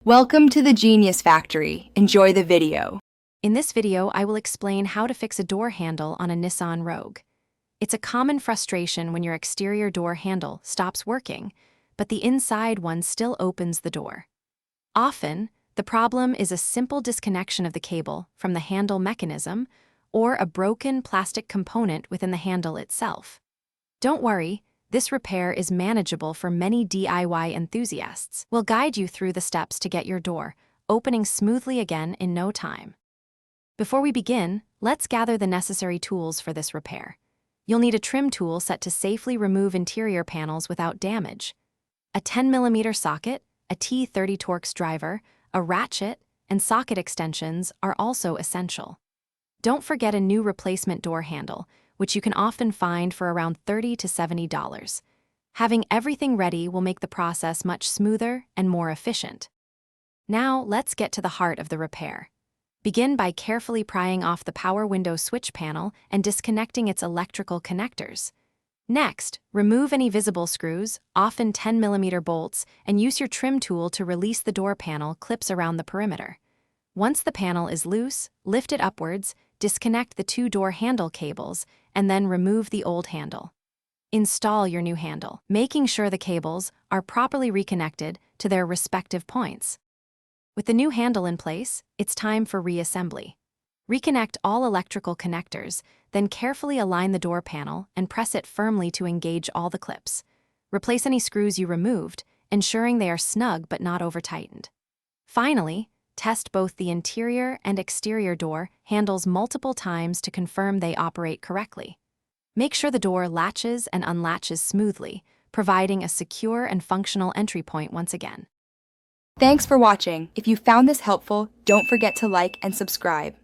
Welcome to the Genius Factory. Enjoy the video. In this video, I will explain how to fix a door handle on a Nissan Rogue. It's a common frustration when your exterior door handle stops working, but the inside one still opens the door. Often, the problem is a simple disconnection of the cable from the handle mechanism or a broken plastic component within the handle itself. Don't worry, this repair is manageable for many DIY enthusiasts. We'll guide you through the steps to get your door opening smoothly again in no time. Before we begin, let's gather the necessary tools for this repair. You'll need a trim tool set to safely remove interior panels without damage. A 10mm socket, a T30 Torx driver, a ratchet, and socket extensions are also essential. Don't forget a new replacement door handle, which you can often find for around $30 to $70. Having everything ready will make the process much smoother and more efficient. Now, let's get to the heart of the repair. Begin by carefully prying off the power window switch panel and disconnecting its electrical connectors. Next, remove any visible screws, often 10mm bolts, and use your trim tool to release the door panel clips around the perimeter. Once the panel is loose, lift it upwards, disconnect the two door handle cables, and then remove the old handle. Install your new handle, making sure the cables are properly reconnected to their respective points. With the new handle in place, it's time for reassembly. Reconnect all electrical connectors, then carefully align the door panel and press it firmly to engage all the clips. Replace any screws you removed, ensuring they are snug but not over-tightened. Finally, test both the interior and exterior door handles multiple times to confirm they operate correctly. Make sure the door latches and unlatches smoothly, providing a secure and functional entry point once again. Thanks for watching. If you found this helpful, don't forget to like and subscribe.